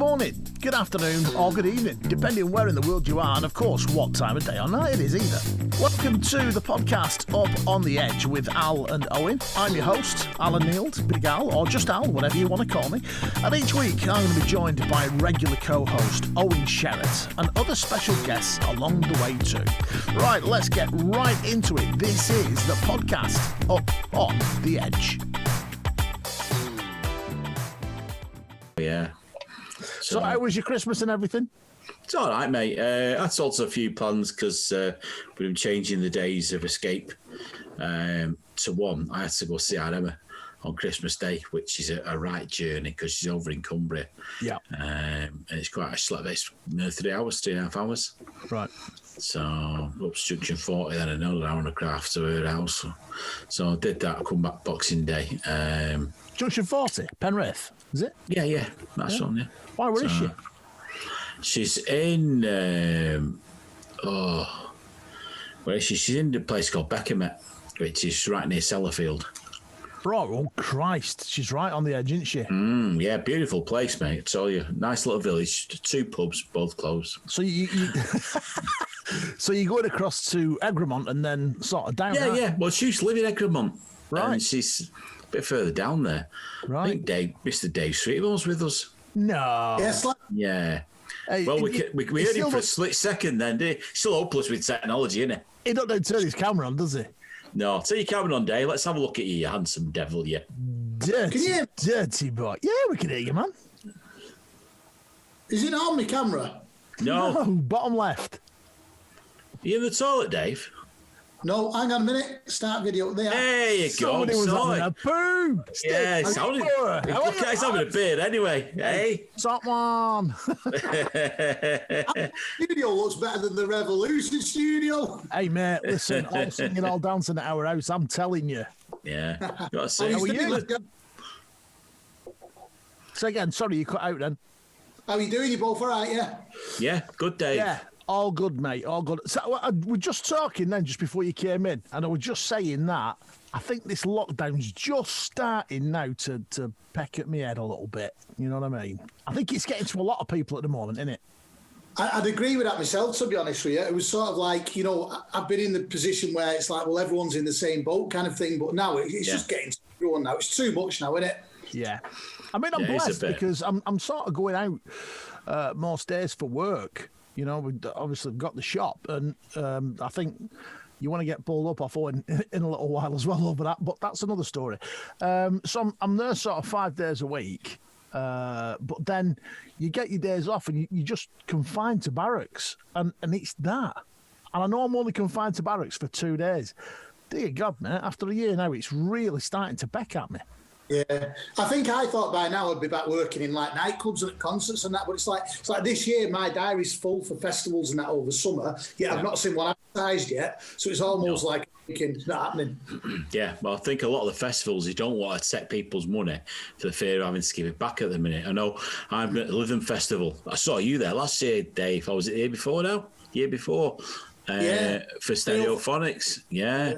morning, good afternoon, or good evening, depending where in the world you are, and of course, what time of day or night it is either. Welcome to the podcast Up on the Edge with Al and Owen. I'm your host, Alan Neild, Big Al, or just Al, whatever you want to call me. And each week, I'm going to be joined by regular co-host Owen Sherratt and other special guests along the way too. Right, let's get right into it. This is the podcast Up on the Edge. Yeah. So how was your Christmas and everything? It's all right, mate. I had also a few plans because we've been changing the days of escape to one. I had to go see our Emma on Christmas Day, which is a right journey because she's over in Cumbria. Yeah. And it's quite a like this, 3.5 hours. Right. So up to Junction 40, then another hour and a half to her house. So I did that, come back Boxing Day. Junction 40, Penrith, is it? Yeah, that's on, yeah. Why, where is she? She's in, where is she? She's in a place called Beckermet, which is right near Sellafield. Right, oh Christ, she's right on the edge, isn't she? Yeah, beautiful place, mate, I tell you. Nice little village, 2 pubs, both closed. So you so you're going across to Egremont and then sort of down? Yeah, well, she used to live in Egremont. Right. And she's a bit further down there. Right. I think Mr. Dave Sweetmore's with us. No. Yes, yeah. Hey, well, we heard him for a split second then, did he? Still hopeless with technology, isn't he? He don't turn his camera on, does he? No, turn your camera on, Dave. Let's have a look at you, you handsome devil, you. Dirty boy. Yeah, we can hear you, man. Is it on my camera? No, bottom left. Are you in the toilet, Dave? No, hang on a minute. Start video there. There you Somebody go. was having a poo. Yeah, it's having a beard anyway. Hey, top one. Studio looks better than the Revolution studio. Hey, mate, listen, all singing, all dancing at our house, I'm telling you. Yeah, got to say. How are you? So again, sorry, you cut out then. How are you doing? You both all right, yeah? Yeah, good, Dave. Yeah. All good, mate. All good. So we're just talking then, just before you came in, and I was just saying that I think this lockdown's just starting now to peck at my head a little bit. You know what I mean? I think it's getting to a lot of people at the moment, isn't it? I'd agree with that myself, to be honest with you. It was sort of like, I've been in the position where it's like, well, everyone's in the same boat kind of thing, but now it's just getting to everyone now. It's too much now, isn't it? Yeah. I mean, I'm blessed because I'm sort of going out most days for work. You know, we've obviously got the shop, and I think you want to get pulled up off Owen in a little while as well over that, but that's another story. So I'm there sort of 5 days a week, but then you get your days off and you just confined to barracks, and it's that. And I know I'm only confined to barracks for 2 days. Dear God, mate, after a year now, it's really starting to beck at me. Yeah, I thought by now I'd be back working in like nightclubs and at concerts and that, but it's like this year my diary's full for festivals and that over summer. Yeah, I've not seen one advertised yet, so it's almost like it's not happening. Yeah, well, I think a lot of the festivals, you don't want to take people's money for the fear of having to give it back at the minute. I know I'm at the Living Festival. I saw you there last year, Dave. Was it the year before now? Year before. For Stereophonics, yeah,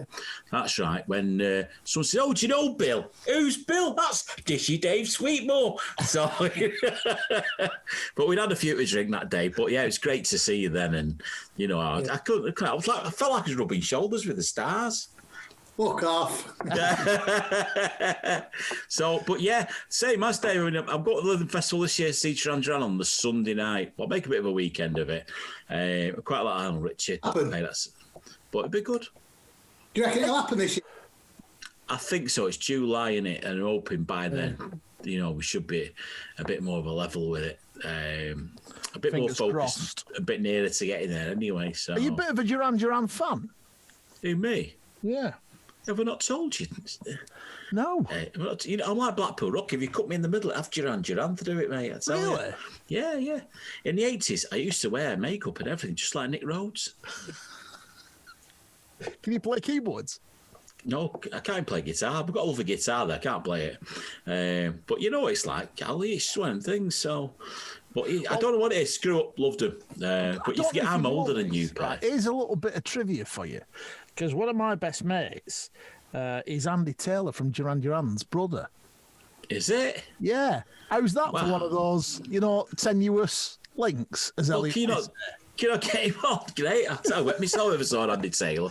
that's right. When someone said, "Oh, do you know Bill? Who's Bill? That's Dishy Dave Sweetmore." So, but we'd had a few to drink that day. But yeah, it was great to see you then, and I couldn't. I felt like I was rubbing shoulders with the stars. Fuck off. So, but yeah, same as Dave. I mean, I've got the Living Festival this year, see Duran Duran on the Sunday night. I'll make a bit of a weekend of it. Quite a lot of Lionel Richie. But it'd be good. Do you reckon it'll happen this year? I think so. It's July, innit? And I'm hoping by then, we should be a bit more of a level with it. A bit Fingers more focused, crossed. A bit nearer to getting there anyway. So, are you a bit of a Duran Duran fan? Who, me? Yeah. Have I not told you? No. I'm like Blackpool Rock. If you cut me in the middle, I'd have Duran Duran to do it, mate. I tell really? You. Yeah. In the 80s, I used to wear makeup and everything, just like Nick Rhodes. Can you play keyboards? No, I can't play guitar. I've got a lovely guitar there. I can't play it. But you know what it's like, Ali. It's one of them things. So, but I don't know what it is. Screw up. Loved him. But you forget I'm older than you, Pat. Here's a little bit of trivia for you. Because one of my best mates is Andy Taylor from Duran Duran's brother. Is it? Yeah. How's that for one of those, tenuous links, as Elliot Can I get him on? Great. I wet myself if I saw Andy Taylor.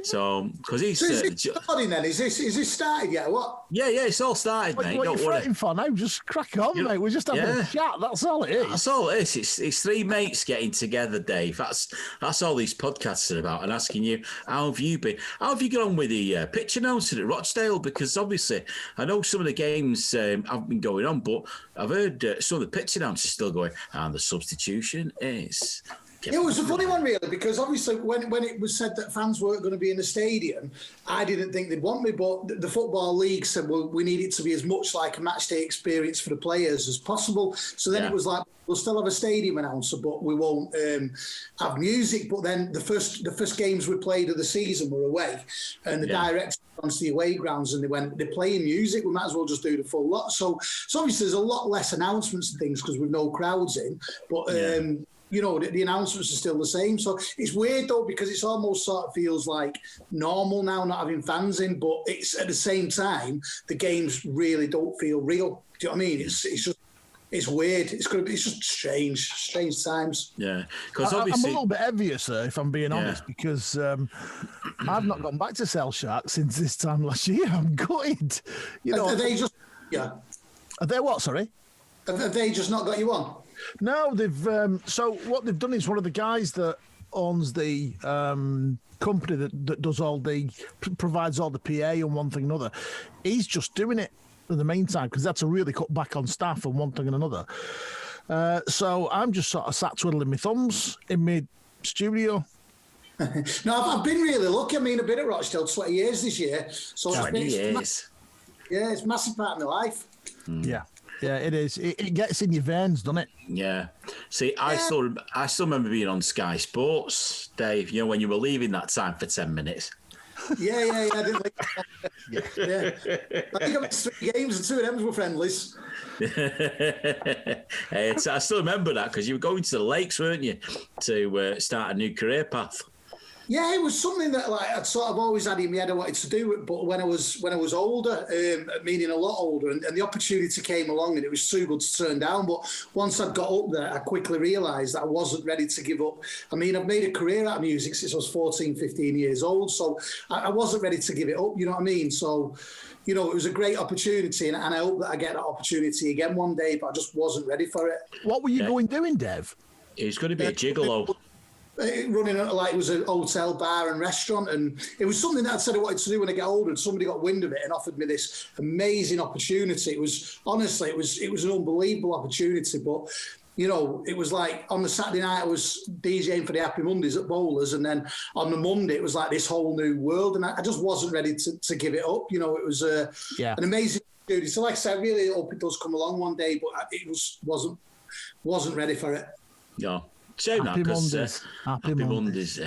So, because he's... is it starting then? Is this started yet? What? Yeah, it's all started, mate. What are you fretting for now? Just crack on, mate. We're just having a chat. That's all it is. That's all it is. It's three mates getting together, Dave. That's all these podcasts are about, and asking you, how have you been? How have you gone with the pitch announcement at Rochdale? Because obviously, I know some of the games have been going on, but I've heard some of the pitch announcers still going, and the substitution is... It was a funny one, really, because obviously when it was said that fans weren't going to be in the stadium, I didn't think they'd want me, but the Football League said, well, we need it to be as much like a match day experience for the players as possible. So then it was like, we'll still have a stadium announcer, but we won't have music. But then the first games we played of the season were away, and the director onto the away grounds, and they're playing music. We might as well just do the full lot. So obviously there's a lot less announcements and things because we've no crowds in, but. The announcements are still the same. So it's weird, though, because it's almost sort of feels like normal now, not having fans in, but it's at the same time, the games really don't feel real. Do you know what I mean? It's just... It's weird. It's just strange times. Yeah, because obviously I'm a little bit envious, if I'm being honest, because I've not gone back to Cell Shark since this time last year. I'm gutted. Are they just... Yeah. Are they what? Sorry. Have they just not got you on? No, they've. So what they've done is one of the guys that owns the company that does provides all the PA and one thing and another. He's just doing it in the meantime because that's a really cut back on staff and one thing and another. So I'm just sort of sat twiddling my thumbs in my studio. No, I've been really lucky. I mean, I've been at Rochdale 20 years this year. So 20 years. It's a massive part of my life. Yeah. Yeah, it is. It gets in your veins, doesn't it? Yeah. See, I still remember being on Sky Sports, Dave. When you were leaving that time for 10 minutes. Yeah. I didn't like that. I think I went 3 games and 2 of them were friendlies. I still remember that because you were going to the lakes, weren't you, to start a new career path. Yeah, it was something that I'd sort of always had in my head I wanted to do it, but when I was older, meaning a lot older, and the opportunity came along and it was too good to turn down. But once I'd got up there, I quickly realised that I wasn't ready to give up. I mean, I've made a career out of music since I was 14, 15 years old, so I wasn't ready to give it up, you know what I mean? So, it was a great opportunity, and I hope that I get that opportunity again one day, but I just wasn't ready for it. What were you doing, Dev? It's going to be a gigolo. Running like it was a hotel, bar and restaurant, and it was something that I'd said I wanted to do when I get older, and somebody got wind of it and offered me this amazing opportunity. It was honestly, it was an unbelievable opportunity, but it was like on the Saturday night I was DJing for the Happy Mondays at Bowlers, and then on the Monday it was like this whole new world, and I just wasn't ready to give it up. It was an amazing opportunity. So like I said, I really hope it does come along one day, but it wasn't ready for it. Yeah. Happy Mondays. Happy Mondays.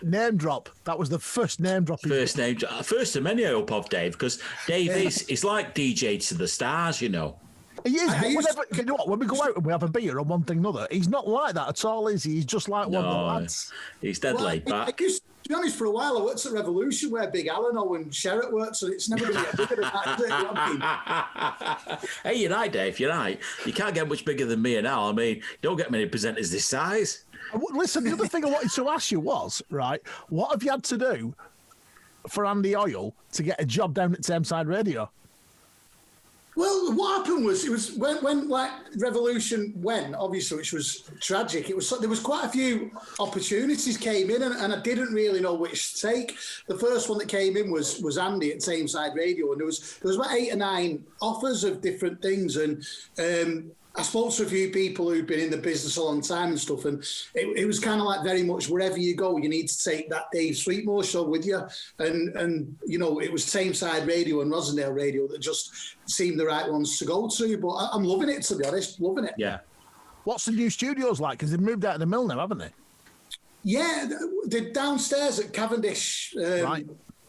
Name drop. That was the first name drop. First of many, I hope of Dave, because Dave is like DJ to the stars, He is. You know what? When we go out and we have a beer or one thing or another, he's not like that at all, is he? He's just like one of the lads. He's dead laid back. To be honest, for a while I worked at Revolution where Big Alan and Sherritt worked, so it's never going to get bigger than that, is it? You know what I mean? Hey, you're right, Dave, you're right. You can't get much bigger than me and Al. I mean, you don't get many presenters this size. Listen, the other thing I wanted to ask you was, right, what have you had to do for Andy Oil to get a job down at Thameside Radio? Well, what happened was it was when like Revolution went, obviously, which was tragic. There was quite a few opportunities came in, and I didn't really know which to take. The first one that came in was Andy at Thameside Radio, and there was about 8 or 9 offers of different things, and I spoke to a few people who've been in the business a long time and stuff, and it was kind of like very much wherever you go, you need to take that Dave Sweetmore show with you. And it was Tameside Radio and Rosendale Radio that just seemed the right ones to go to. But I'm loving it, to be honest, loving it. Yeah. What's the new studios like? Because they've moved out of the mill now, haven't they? Yeah, they're downstairs at Cavendish. Right.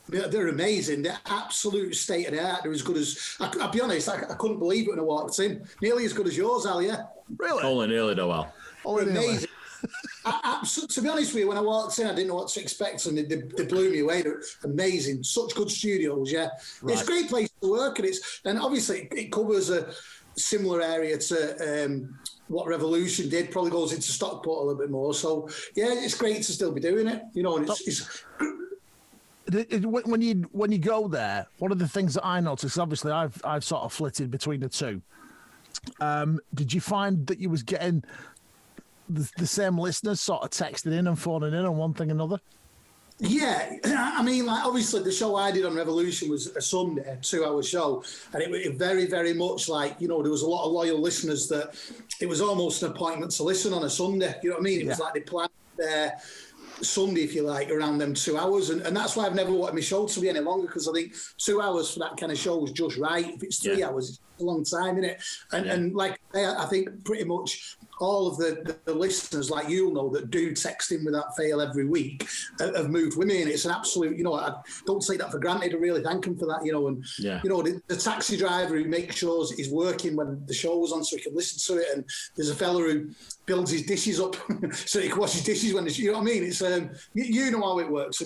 They're amazing. They're absolute state of the art. They're as good as... I'll be honest, I couldn't believe it when I walked in. Nearly as good as yours, Al, yeah? Really? Only nearly, though, Al. They're amazing. To be honest with you, when I walked in, I didn't know what to expect, and they blew me away. They're amazing, such good studios. Yeah, right. It's a great place to work, and obviously it covers a similar area to what Revolution did. Probably goes into Stockport a little bit more. So yeah, it's great to still be doing it. You know, and it's when you go there, one of the things that I noticed, obviously I've sort of flitted between the two. Did you find that you was getting the same listeners sort of texting in and phoning in on one thing or another? Yeah, I mean, like obviously the show I did on Revolution was a Sunday, a 2-hour show, and it was very, very much like, you know, there was a lot of loyal listeners that it was almost an appointment to listen on a Sunday. You know what I mean? It was like they planned their Sunday, if you like, around them 2 hours, and that's why I've never wanted my show to be any longer, because I think 2 hours for that kind of show is just right. If it's 3 hours, it's a long time, isn't it? And like I think pretty much all of the listeners, like you'll know, that do text in without fail every week have moved with me, and it's an absolute, you know, I don't take that for granted. I really thank them for that, you know. And you know, the taxi driver who makes sure he's working when the show was on so he can listen to it, and there's a fella who builds his dishes up so he can wash his dishes when you know what I mean. It's you know how it works. So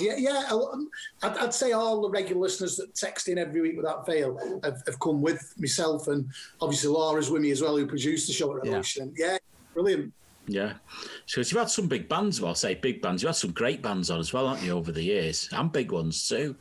I'd say all the regular listeners that text in every week without fail have come with myself, and obviously Laura's with me as well, who produced the show at Revolution. Yeah, brilliant. Yeah, so you've had some big bands. Well, I'll say big bands. You've had some great bands on as well, haven't you, over the years, and big ones too.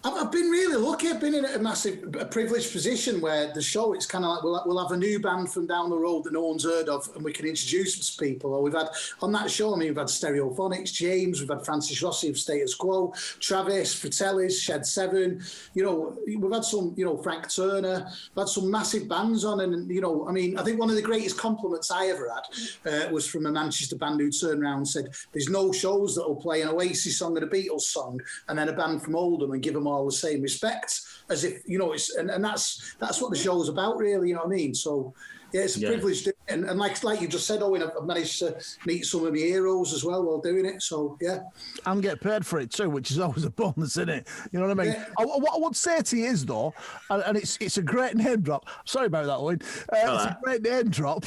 I've been really lucky. I've been in a privileged position where the show, it's kind of like we'll have a new band from down the road that no one's heard of, and we can introduce them to people. Or we've had, on that show, I mean, we've had Stereophonics, James, we've had Francis Rossi of Status Quo, Travis, Fratellis, Shed 7. You know, we've had some, you know, Frank Turner. We've had some massive bands on, and, you know, I mean, I think one of the greatest compliments I ever had was from a Manchester band who turned around and said, there's no shows that will play an Oasis song and a Beatles song, and then a band from Oldham and give them all the same respect, as if, you know, it's and that's what the show's about, really, you know what I mean? So yeah, it's a privilege, and like you just said, Owen, I've managed to meet some of my heroes as well while doing it, so yeah. And get paid for it too, which is always a bonus, isn't it? You know what I mean? Yeah. What I would say to you is, though, and it's a great name drop, sorry about that, Owen, it's a great name drop,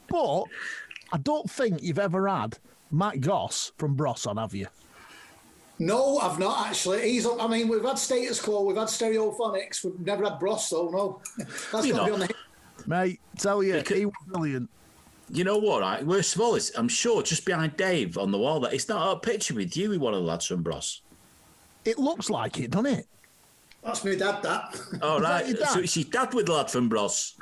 but I don't think you've ever had Matt Goss from Bros on, have you? No, I've not actually. I mean, we've had Status Quo, we've had Stereophonics, we've never had Bros, though, no. That's got to be on the... Mate, tell you, he was brilliant. You know what, right? Worst of all is, I'm sure just behind Dave on the wall, that it's not a picture with you with one of the lads from Bros. It looks like it, doesn't it? That's my dad, that. Oh, right. So it's your dad with the lad from Bros.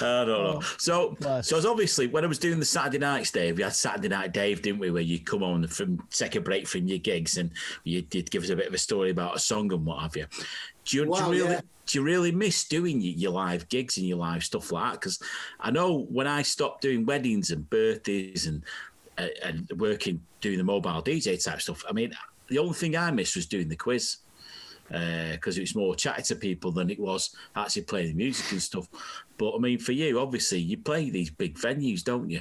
I don't know. So as obviously, when I was doing the Saturday nights, Dave, we had Saturday Night Dave, didn't we, where you come on from take a break from your gigs and you did give us a bit of a story about a song and what have you. Do you really miss doing your live gigs and your live stuff like that? Because I know when I stopped doing weddings and birthdays and working, doing the mobile DJ type stuff, I mean, the only thing I missed was doing the quiz, because it was more chatting to people than it was actually playing the music and stuff. But I mean, for you, obviously, you play these big venues, don't you?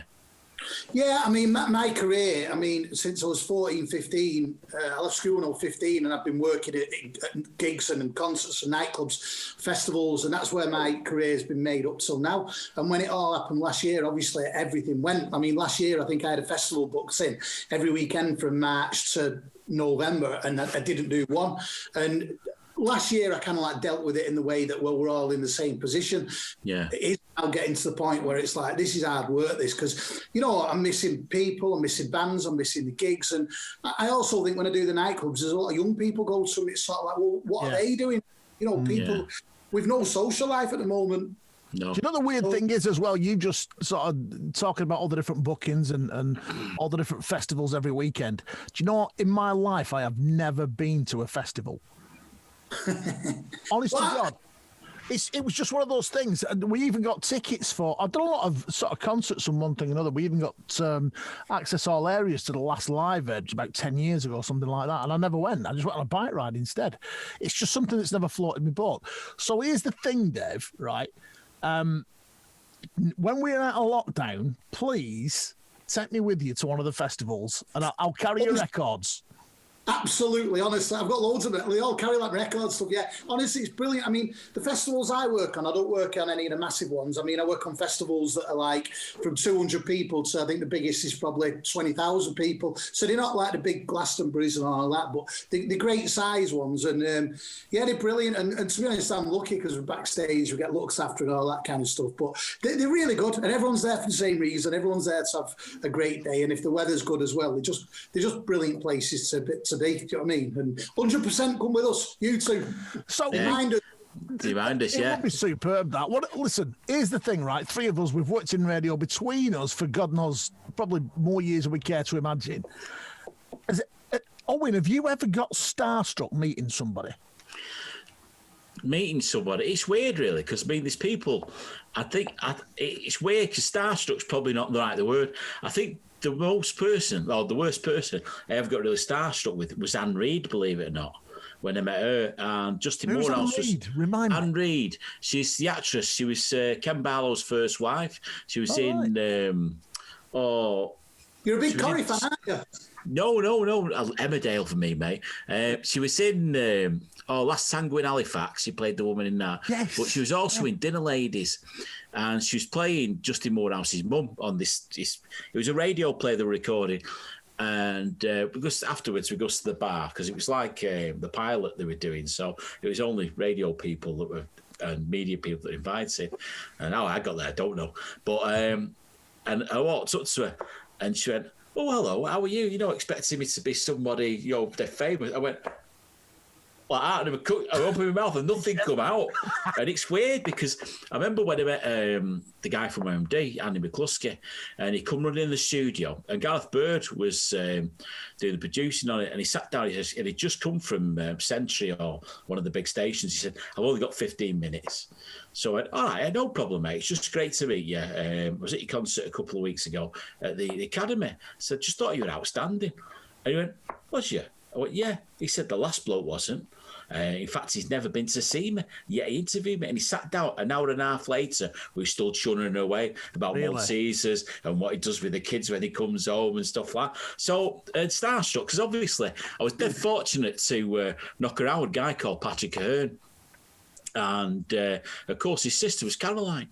Yeah, I mean, my career, I mean, since I was 14, 15, I left school when I was 15, and I've been working at gigs and concerts and nightclubs, festivals, and that's where my career has been made up till now. And when it all happened last year, obviously everything went. I mean, last year, I think I had a festival booked in every weekend from March to November, and I didn't do one. And last year, I kind of like dealt with it in the way that, well, we're all in the same position. Yeah. It is now getting to the point where it's like, this is hard work, this, because, you know, I'm missing people, I'm missing bands, I'm missing the gigs. And I also think when I do the nightclubs, there's a lot of young people go to them. It's sort of like, well, what are they doing? You know, people with no social life at the moment. No. Do you know the weird thing is as well, you just sort of talking about all the different bookings and all the different festivals every weekend. Do you know what? In my life, I have never been to a festival. Honest to God, it was just one of those things, and we even got tickets for. I've done a lot of sort of concerts and one thing and another. We even got access all areas to the last Live Edge about 10 years ago, something like that, and I never went. I just went on a bike ride instead. It's just something that's never floated my boat. So here's the thing, Dave. Right, when we're out of lockdown, please take me with you to one of the festivals, and I'll carry your records. Absolutely, honestly, I've got loads of it. They all carry like record stuff. Yeah, honestly, it's brilliant. I mean, the festivals I work on, I don't work on any of the massive ones. I mean, I work on festivals that are like from 200 people to I think the biggest is probably 20,000 people. So they're not like the big Glastonbury's and all that, but the great size ones. And yeah, they're brilliant. And to be honest, I'm lucky because we're backstage, we get looks after and all that kind of stuff. But they're really good, and everyone's there for the same reason. Everyone's there to have a great day, and if the weather's good as well, they're just brilliant places to be. Do you know what I mean? And 100% come with us, you two. So remind us. Remind us, yeah. It would be superb, that. Listen, here's the thing, right? Three of us, we've worked in radio between us for God knows, probably more years than we care to imagine. Owen, have you ever got starstruck meeting somebody? Meeting somebody, it's weird, really, because I mean, there's people. I think it's weird because starstruck's probably not the right word. I think the worst person I ever got really starstruck with was Anne Reid, believe it or not. When I met her, and Justin Morehouse was Anne Reid. She's the actress. She was Ken Barlow's first wife. She was in. You're a big Corrie fan, aren't you? No, Emmerdale for me, mate. She was in Last Tango in Halifax. She played the woman in that. Yes. But she was also in Dinner Ladies, and she was playing Justin Morehouse's mum on this. It was a radio play they were recording, and because afterwards we go to the bar because it was like the pilot they were doing, so it was only radio people that were and media people that invited. And how I got there, I don't know. But and I walked up to her, and she went, "Oh, hello, how are you? You know, expecting me to be somebody, they're famous." I went, well, I opened my mouth and nothing come out. And it's weird because I remember when I met the guy from MD, Andy McCluskey, and he come running in the studio, and Gareth Bird was doing the producing on it, and he sat down, and he'd just come from Century or one of the big stations. He said, "I've only got 15 minutes. So I went, all right, no problem, mate. It's just great to meet you. I was at your concert a couple of weeks ago at the Academy. I said, just thought you were outstanding. And he went, was you? I went, yeah. He said, the last bloke wasn't. In fact, he's never been to see me. Yet he interviewed me, and he sat down an hour and a half later. We were still churning away about Maltesers and what he does with the kids when he comes home and stuff like that. So, starstruck, because obviously I was dead fortunate to knock around with a guy called Patrick Ahern. And, of course, his sister was Caroline.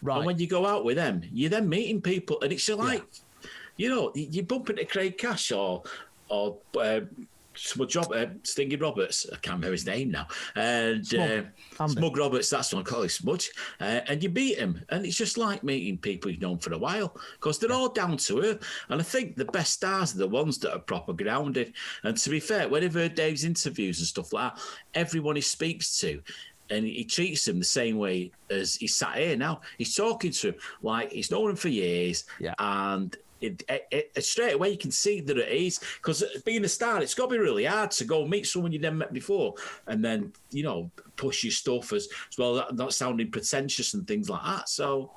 Right. And when you go out with them, you're then meeting people, and it's like, you bump into Craig Cash or Stingy Roberts, I can't remember his name now, and Smug Roberts, that's one, call him Smudge, and you meet him, and it's just like meeting people you've known for a while, because they're all down to earth, and I think the best stars are the ones that are proper grounded. And to be fair, when I've heard Dave's interviews and stuff like that, everyone he speaks to, and he treats them the same way as he sat here now. He's talking to him like he's known him for years, and it straight away you can see that it is, because being a star, it's got to be really hard to go meet someone you never met before and then push your stuff as well, not sounding pretentious and things like that. So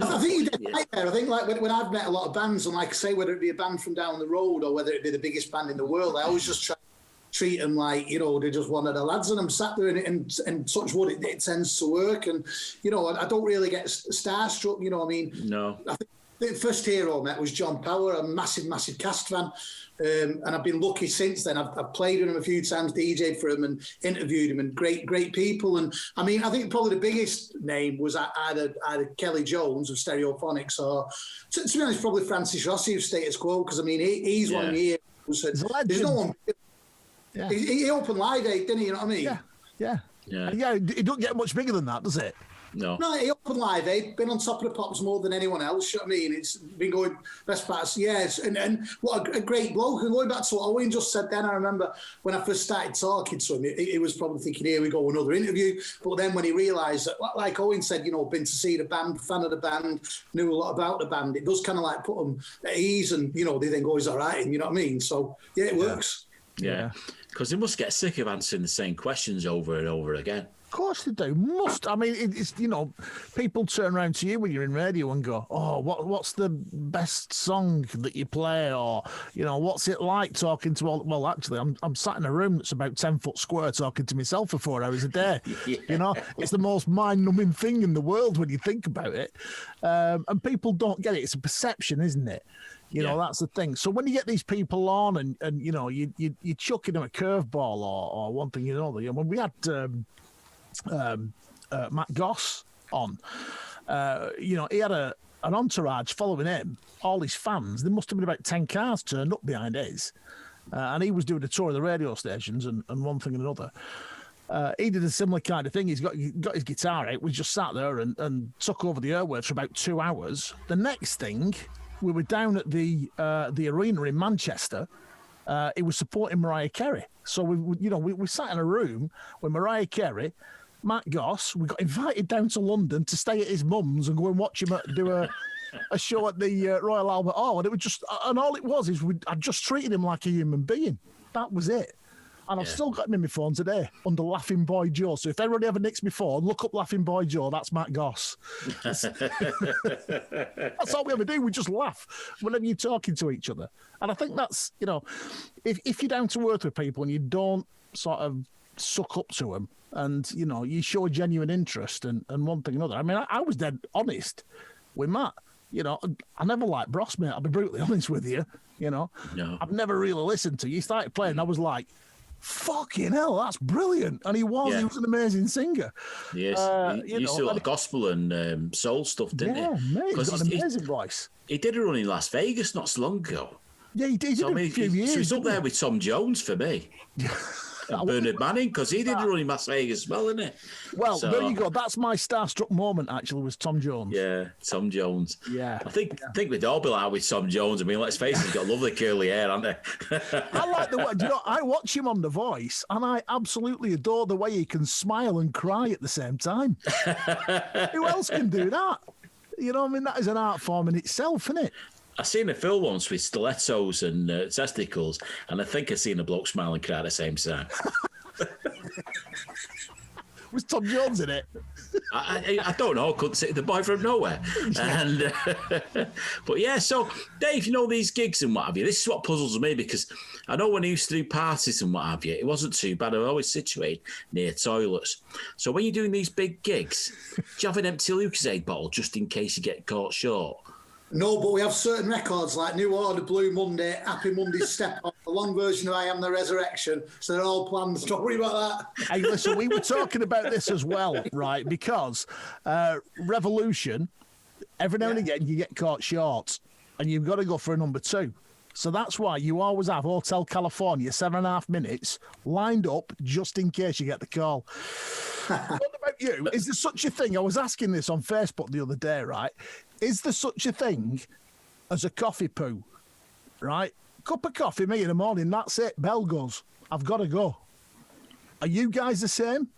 I think you did right there. I think like when I've met a lot of bands, and like I say, whether it be a band from down the road or whether it be the biggest band in the world, I always just try treat them like, they're just one of the lads, and I'm sat there and touch wood, it tends to work. And, I don't really get starstruck, I mean. No. I think the first hero I met was John Power, a massive, massive Cast fan. And I've been lucky since then. I've played with him a few times, DJed for him and interviewed him, and great people. And I mean, I think probably the biggest name was either Kelly Jones of Stereophonics or, to be honest, probably Francis Rossi of Status Quo, because I mean, he's one of the heroes. There's no one. Yeah. He opened Live Aid, didn't he? You know what I mean? Yeah. It don't get much bigger than that, does it? No, he opened Live Aid, been on top of the pops more than anyone else. You know what I mean? It's been going best parts, yes. And what a great bloke. And going back to what Owen just said then, I remember when I first started talking to him, he was probably thinking, here we go, another interview. But then when he realised that, like Owen said, been to see the band, fan of the band, knew a lot about the band, it does kind of like put them at ease, and, they then go, he's all right, and you know what I mean? So, yeah, it works. Yeah. Because they must get sick of answering the same questions over and over again. course they do. Must. I mean, it's, you know, people turn around to you when you're in radio and go, oh, what's the best song that you play? Or, you know, what's it like talking to all... Well, actually, I'm sat in a room that's about 10 foot square talking to myself for 4 hours a day. Yeah. You know, it's the most mind-numbing thing in the world when you think about it. And people don't get it. It's a perception, isn't it? You know, that's the thing. So when you get these people on and you know, you're chucking them a curveball or one thing or another. You know, when we had Matt Goss on, you know, he had an entourage following him, all his fans. There must have been about 10 cars turned up behind his. And he was doing a tour of the radio stations and one thing and another. He did a similar kind of thing. He's got his guitar out. We just sat there and took over the airwaves for about 2 hours. The next thing... We were down at the arena in Manchester. He was supporting Mariah Carey. So we sat in a room with Mariah Carey, Matt Goss. We got invited down to London to stay at his mum's and go and watch him do a show at the Royal Albert Hall. And it was just, and all it was is I just treated him like a human being. That was it. And I've still got him in my phone today under Laughing Boy Joe. So if everybody ever nicks my phone, look up Laughing Boy Joe. That's Matt Goss. That's all we ever do. We just laugh whenever you're talking to each other. And I think that's, you know, if you're down to earth with people and you don't sort of suck up to them and, you know, you show a genuine interest and one thing or another. I mean, I was dead honest with Matt. You know, I never liked Bros, mate. I'll be brutally honest with you. You know, no. I've never really listened to you. You started playing, I was like, fucking hell, that's brilliant. And he was an amazing singer. Yes, he used to do like gospel and soul stuff, didn't he? Yeah, mate, he's got an amazing voice. He did a run in Las Vegas not so long ago. Yeah, he did. A few years. So he's up there with Tom Jones for me. And Bernard Manning, because he did a run in Las Vegas as well, didn't he? Well, there you go. That's my starstruck moment, actually, was Tom Jones. Yeah, Tom Jones. Yeah. I think we'd all be like with Tom Jones. I mean, let's face it, he's got lovely curly hair, hasn't he? I like the way, you know, I watch him on The Voice, and I absolutely adore the way he can smile and cry at the same time. Who else can do that? You know, I mean, that is an art form in itself, isn't it? I seen a film once with stilettos and testicles, and I think I seen a bloke smile and cry at the same time. Was Tom Jones in it? I don't know. Couldn't see the boy from nowhere. And but yeah, so Dave, you know, these gigs and what have you. This is what puzzles me, because I know when I used to do parties and what have you, it wasn't too bad. I was always situated near toilets. So when you're doing these big gigs, do you have an empty Lucozade bottle just in case you get caught short? No, but we have certain records like New Order, Blue Monday, Happy Monday, Step On, the long version of I Am the Resurrection. So they're all planned. Don't worry about that. Hey, listen, we were talking about this as well, right? Because Revolution, every now and again, you get caught short and you've got to go for a number 2. So that's why you always have Hotel California, 7.5 minutes, lined up just in case you get the call. What about you? Is there such a thing? I was asking this on Facebook the other day, right? Is there such a thing as a coffee poo, right? Cup of coffee, me in the morning, that's it. Bell goes. I've got to go. Are you guys the same?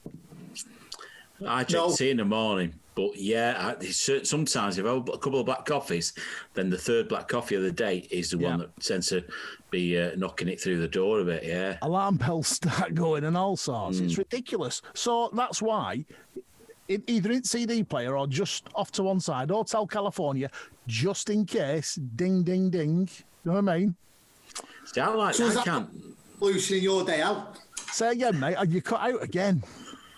I drink tea in the morning. But yeah, sometimes if I have a couple of black coffees, then the third black coffee of the day is the one that tends to be knocking it through the door a bit, yeah. Alarm bells start going and all sorts. It's ridiculous. So that's why, either in CD player or just off to one side, Hotel California, just in case, ding, ding, ding. You know what I mean? See, I can't. Revolution in your day out? Say again, mate. You cut out again.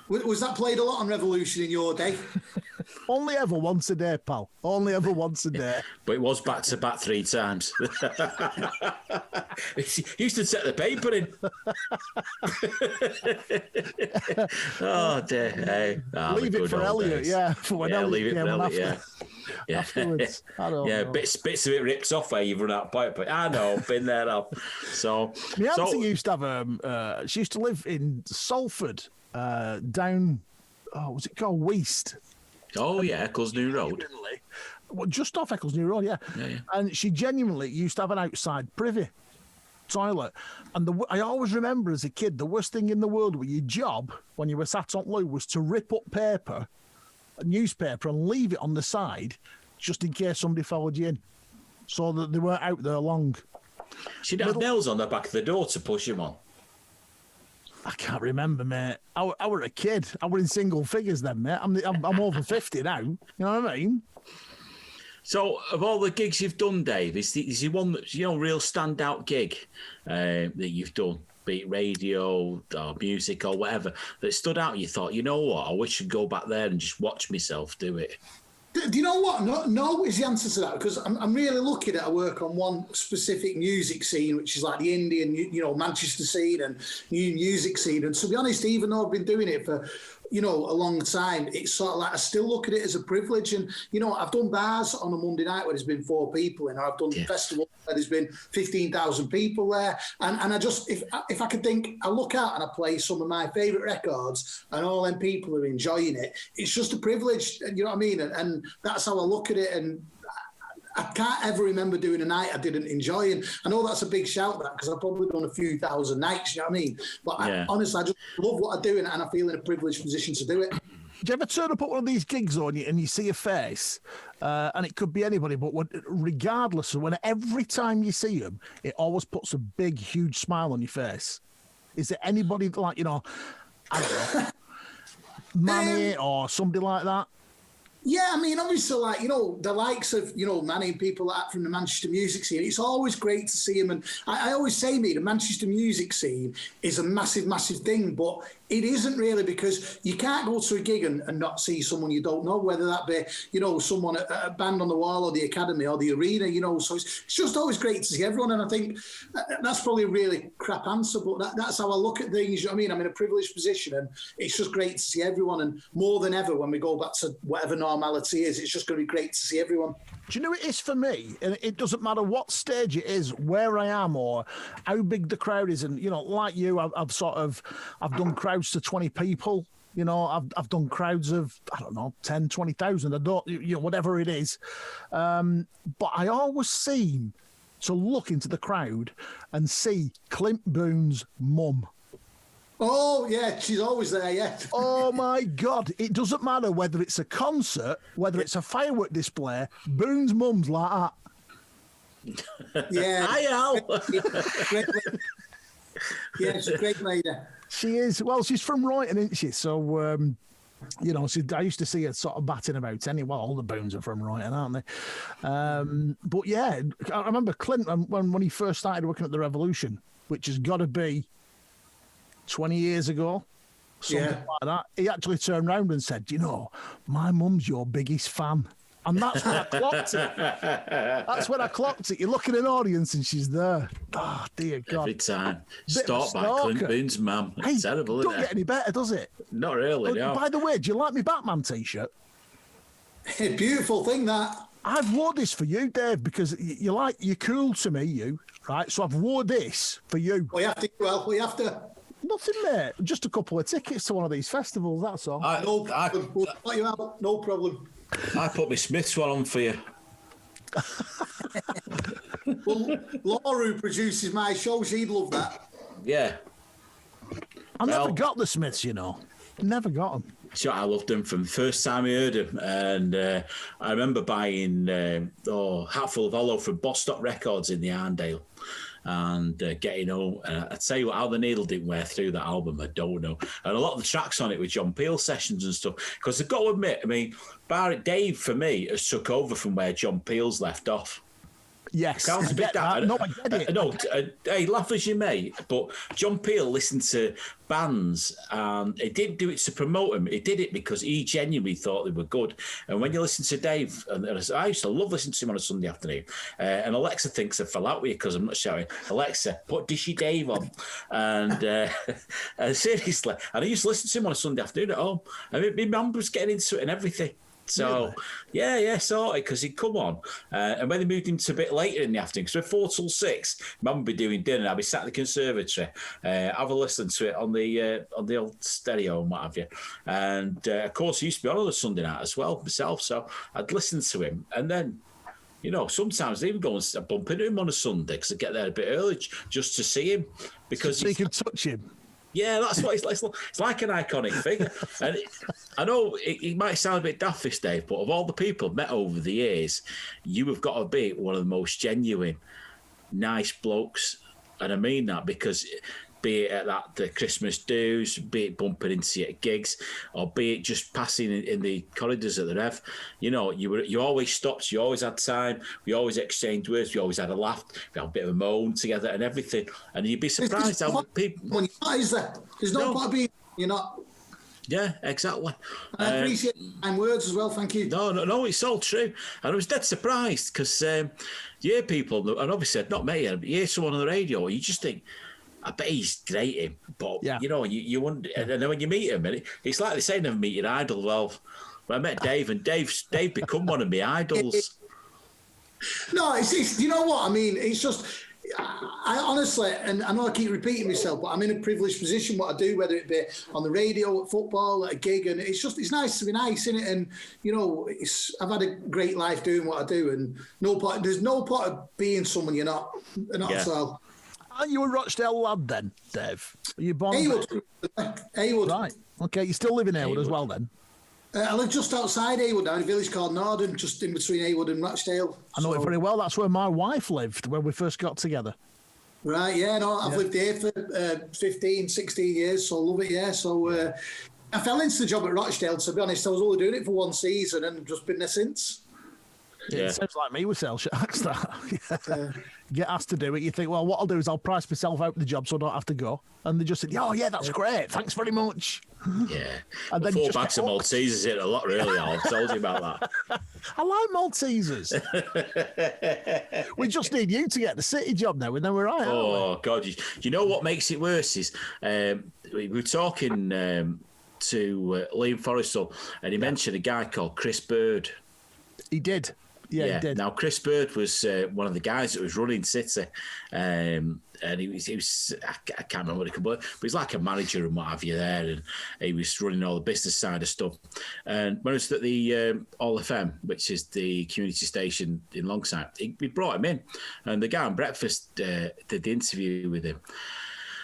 Was that played a lot on Revolution in your day? Only ever once a day, pal. Only ever once a day. But it was back to back 3 times. He used to set the paper in. Oh, dear. Hey, leave it for Elliot, for when Elliot came on after. Yeah. Afterwards. I don't know. Bits of it ripped off where you've run out of pipe. But I know, been there now. So, my auntie used to have she used to live in Salford. Down, was it called Weast? Oh, yeah, Eccles New Road. Well, just off Eccles New Road, yeah. And she genuinely used to have an outside privy toilet. And I always remember as a kid, the worst thing in the world with your job, when you were sat on loo, was to rip up a newspaper, and leave it on the side, just in case somebody followed you in, so that they weren't out there long. She'd have nails on the back of the door to push him on. I can't remember, mate. I were a kid. I were in single figures then, mate. I'm over 50 now. You know what I mean? So, of all the gigs you've done, Dave, is the one that's, real standout gig that you've done, be it radio or music or whatever, that stood out? You thought, you know what, I wish I'd go back there and just watch myself do it. Do you know what? No is the answer to that, because I'm really lucky that I work on one specific music scene, which is like the Indian, Manchester scene and new music scene. And to be honest, even though I've been doing it for, a long time, it's sort of like I still look at it as a privilege. And, I've done bars on a Monday night where there's been 4 people in, or I've done festivals where there's been 15,000 people there. And I just, if I could think, I look out and I play some of my favourite records and all them people are enjoying it, it's just a privilege, you know what I mean? And that's how I look at it. And I can't ever remember doing a night I didn't enjoy. And I know that's a big shout, that, because I've probably done a few thousand nights, you know what I mean? But honestly, I just love what I do, and I feel in a privileged position to do it. Do you ever turn up at one of these gigs on you and you see a face, and it could be anybody, but regardless of every time you see them, it always puts a big, huge smile on your face? Is there anybody like, I don't know, Manny or somebody like that? Yeah, I mean, obviously, like, the likes of, Manny and people like that from the Manchester music scene, it's always great to see them. And I always say, the Manchester music scene is a massive, massive thing, but it isn't really, because you can't go to a gig and not see someone you don't know, whether that be, someone at a band on the wall or the academy or the arena, so it's just always great to see everyone. And I think that's probably a really crap answer, but that's how I look at things. You know what I mean? I'm in a privileged position, and it's just great to see everyone. And more than ever, when we go back to whatever normality is, it's just going to be great to see everyone. Do you know what it is for me? And it doesn't matter what stage it is, where I am, or how big the crowd is. And, like you, I've done crowds to 20 people. I've done crowds of, I don't know, 10, 20,000. I don't, whatever it is. But I always seem to look into the crowd and see Clint Boone's mum. Oh, yeah, she's always there, yeah. Oh, my God. It doesn't matter whether it's a concert, whether it's a firework display, Boone's mum's like that. Yeah. Hi, Al. Yeah, she's a great lady. She is. Well, she's from Royton, isn't she? So, I used to see her sort of batting about anyway. Well, all the Boones are from Royton, aren't they? But, yeah, I remember Clint, when he first started working at the Revolution, which has got to be 20 years ago, something like that. He actually turned around and said, my mum's your biggest fan. And that's when I clocked it. That's when I clocked it. You look at an audience and she's there. Oh, dear God. Every time. Start by Clint Boone's mum. It's terrible, isn't it? Don't get any better, does it? Not really, no. By the way, do you like my Batman T-shirt? Beautiful thing, that. I've wore this for you, Dave, because you're cool to me, right? So I've wore this for you. We have to. Nothing, mate. Just a couple of tickets to one of these festivals, that's all. We'll put you out, no problem. I put my Smiths one on for you. Well, Laura, who produces my show, she'd love that. Yeah. I never got the Smiths, Never got them. So I loved them from the first time I heard them. And I remember buying Hatful of Hollow from Bostock Records in the Arndale. And getting home, I'd tell you what, how the needle didn't wear through that album, I don't know. And a lot of the tracks on it were John Peel sessions and stuff. Because I've got to admit, Barrett Dave, for me, has took over from where John Peel's left off. Yes, Sounds a bit that. No, I get it. Hey, laugh as you may, but John Peel listened to bands and he didn't do it to promote them. He did it because he genuinely thought they were good. And when you listen to Dave, and I used to love listening to him on a Sunday afternoon, and Alexa thinks I fell out with you because I'm not shouting, Alexa, put Dishy Dave on. And seriously, and I used to listen to him on a Sunday afternoon at home. My mum was getting into it and everything. So, really? Yeah, sorted, because he'd come on. And when they moved him to a bit later in the afternoon, because we're 4 till 6, Mum would be doing dinner, I'd be sat in the conservatory, have a listen to it on the old stereo and what have you. And, of course, he used to be on a Sunday night as well, myself, so I'd listen to him. And then, sometimes I'd even go and bump into him on a Sunday, because I'd get there a bit early just to see him. Because so you can touch him. Yeah, that's what it's like an iconic figure. And I know it might sound a bit daft, this, Dave, but of all the people I've met over the years, you have got to be one of the most genuine, nice blokes. And I mean that because be it at the Christmas dues, be it bumping into you at gigs, or be it just passing in the corridors at the Rev. You know, you always stopped, you always had time, we always exchanged words, we always had a laugh, we had a bit of a moan together and everything. And you'd be surprised how people... When you're not, is there? There's no point of being... You're not... Yeah, exactly. And I appreciate kind words as well, thank you. No, it's all true. And I was dead surprised because you hear people, and obviously not me, but you hear someone on the radio, you just think, I bet he's great him. But, you know, you wonder, and then when you meet him, it's like they say never meet your idol. Well, when I met Dave, and Dave become one of my idols. No, it's you know what I mean? It's just... I honestly, and I know I keep repeating myself, but I'm in a privileged position what I do, whether it be on the radio, at football, at a gig, and it's nice to be nice, isn't it? And you know, I've had a great life doing what I do, and there's no point of being someone you're not at all. Are you a Rochdale lad then, Dave? Are you born? Heywood. Right. Okay, you still live in Heywood as well then? I live just outside Heywood, down in a village called Norden, just in between Heywood and Rochdale. I know it very well. That's where my wife lived when we first got together. Right, yeah, no, I've lived here for 15, 16 years, so I love it, yeah. So I fell into the job at Rochdale, to be honest. I was only doing it for one season and just been there since. Yeah, it sounds like me with Sale Sharks, that. Get asked to do it, you think, well, what I'll do is I'll price myself out the job so I don't have to go. And they just said, oh, yeah, that's great. Thanks very much. Yeah. And then 4 bags of Maltesers hit a lot, really. I've told you about that. I like Maltesers. We just need you to get the city job now, and then we're right. Oh, God. You know what makes it worse is we were talking to Liam Forrestal, and he mentioned a guy called Chris Bird. He did. Yeah, he did. Now, Chris Bird was one of the guys that was running City, and he was I can't remember what he could be, but he's like a manager and what have you there, and he was running all the business side of stuff. And when I was at the All FM, which is the community station in Longside, we brought him in, and the guy on breakfast did the interview with him.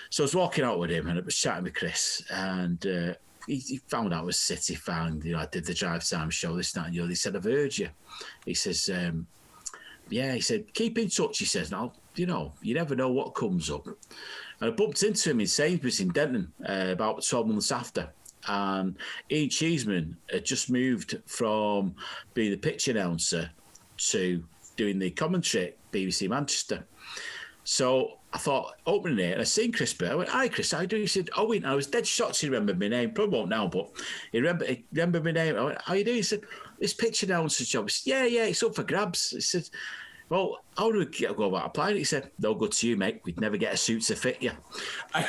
So I was walking out with him, and I was chatting with Chris, and he found out I was a City fan. You know, I did the drive time show, this, that, and the other. He said, I've heard you. He says, he said, keep in touch. He says, now, you know, you never know what comes up. And I bumped into him in Sainsbury's in Denton about 12 months after. And Ian Cheeseman had just moved from being the pitch announcer to doing the commentary at BBC Manchester. So I thought, opening it, and I seen Chris Bird. I went, hi, Chris, how you doing? He said, oh, wait. I was dead shocked he remembered my name. Probably won't now, but he remembered my name. I went, how you doing? He said, this pitch announcer's job. He said, yeah, it's up for grabs. He said, well, how do we go about applying? He said, no good to you, mate. We'd never get a suit to fit you. I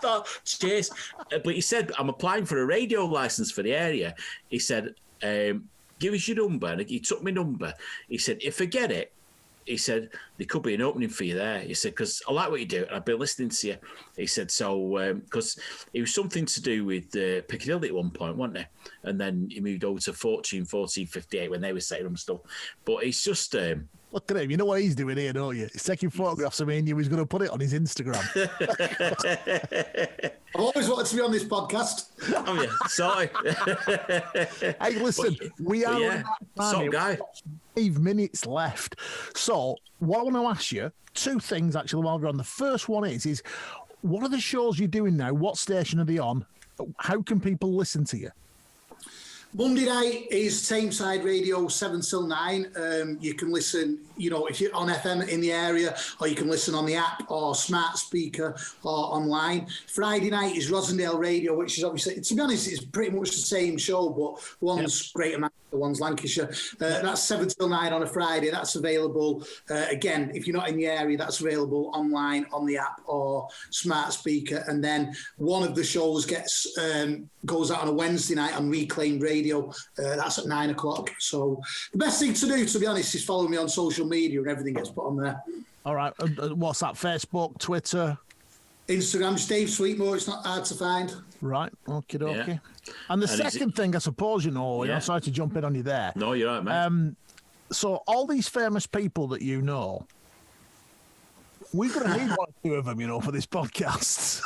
thought, cheers. But he said, I'm applying for a radio licence for the area. He said, give us your number. And he took my number. He said, if I get it, he said, there could be an opening for you there. He said, because I like what you do, and I've been listening to you. He said, so, because it was something to do with Piccadilly at one point, wasn't it? And then he moved over to Fortune 1458 when they were setting up stuff. But it's just... Look at him. You know what he's doing here, don't you? He's taking photographs of me and he was going to put it on his Instagram. I've always wanted to be on this podcast. Oh, yeah. Sorry. Hey, listen, we are top guy. 5 minutes left. So what I want to ask you, 2 things actually while we're on. The first one is what are the shows you're doing now? What station are they on? How can people listen to you? Monday night is Tameside Radio, 7 till 9. You can listen, you know, if you're on FM in the area, or you can listen on the app or smart speaker or online. Friday night is Rosendale Radio, which is obviously, to be honest, it's pretty much the same show, but one's Greater Manchester, one's Lancashire. That's 7 till 9 on a Friday. That's available, again, if you're not in the area, that's available online on the app or smart speaker. And then one of the shows goes out on a Wednesday night on Reclaimed Radio. That's at 9 o'clock. So the best thing to do, to be honest, is follow me on social media and everything gets put on there. All right. What's that? Facebook, Twitter? Instagram, just Dave Sweetmore. It's not hard to find. Right. Okie dokie. Yeah. And the second thing, I suppose, you know, I'm sorry to jump in on you there. No, you're right, mate. So all these famous people that you know, we're going to need 1 or 2 of them, you know, for this podcast.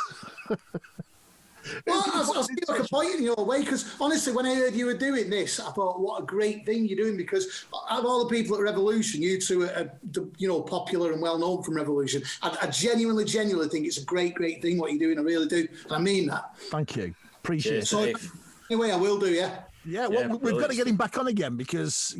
Well, I'll see like a point in your way, because honestly, when I heard you were doing this, I thought, what a great thing you're doing, because out of all the people at Revolution, you two are popular and well known from Revolution. I genuinely think it's a great thing what you're doing. I really do, and I mean that. Thank you, appreciate it. So anyway, I will do. Yeah, well, we've got to get him back on again, because,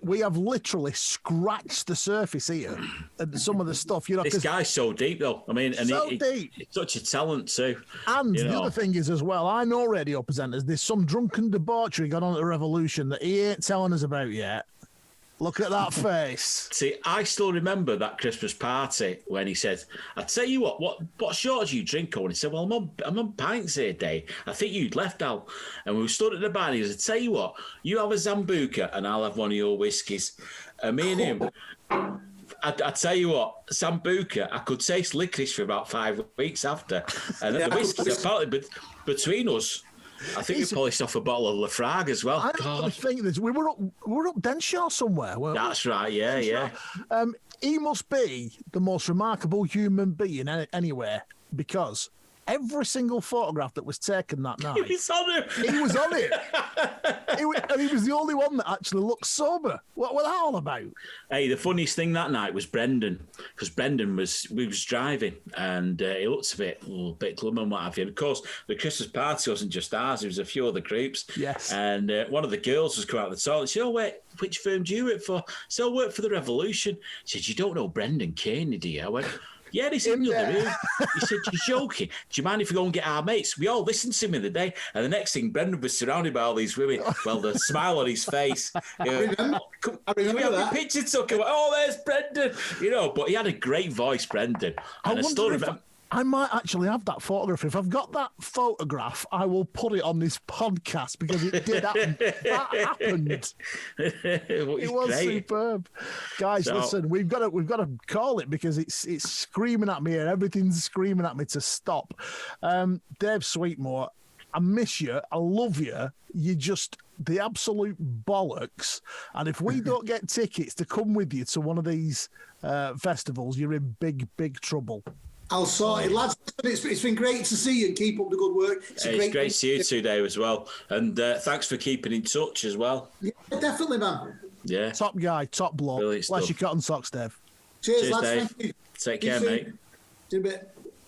we have literally scratched the surface here and some of the stuff, This guy's so deep, though. I mean, and deep. He's such a talent, too. And the other thing is, as well, I know radio presenters, there's some drunken debauchery gone on at the Revolution that he ain't telling us about yet. Look at that face. See, I still remember that Christmas party when he said, I tell you what short do you drink? And he said, well, I'm on pints here, Dave. I think you'd left, Al. And we were stood at the bar and he said, I tell you what, you have a Zambuca and I'll have one of your whiskies. And me and him, I tell you what, Zambuca, I could taste licorice for about 5 weeks after. And the whiskies, apparently, between us, I think we polished off a bottle of Lafrague as well. I think we were up Denshaw somewhere. That's right, yeah. He must be the most remarkable human being anywhere, because every single photograph that was taken that night, he was on it. He was on it. And he was the only one that actually looked sober. What was that all about? Hey, the funniest thing that night was Brendan, because we was driving and he looked a bit glum and what have you. And of course, the Christmas party wasn't just ours; there was a few other groups. Yes. And one of the girls was coming out of the toilet. She said, "Oh wait, which firm do you work for?" So I work for the Revolution. She said, "You don't know Brendan Kearney, do you?" I went, yeah, he's in the other room. He said, you're joking. Do you mind if we go and get our mates? We all listened to him in the day. And the next thing, Brendan was surrounded by all these women. Well, the smile on his face. I remember we have that. a picture took him. Oh, there's Brendan. But he had a great voice, Brendan. And I still remember. I might actually have that photograph. If I've got that photograph, I will put it on this podcast, because it did happen. That happened. It was great. Superb, guys. Listen, we've got to call it, because it's screaming at me here. Everything's screaming at me to stop. Dave Sweetmore, I miss you. I love you. You just the absolute bollocks. And if we don't get tickets to come with you to one of these festivals, you're in big trouble. I'll sort it, lads. It's been great to see you and keep up the good work. It's great to see you today as well. And thanks for keeping in touch as well. Yeah, definitely, man. Yeah. Top guy, top bloke. Bless your cotton socks, Dave. Cheers lads. Dave. Thank you. Take care, mate. See you in a bit.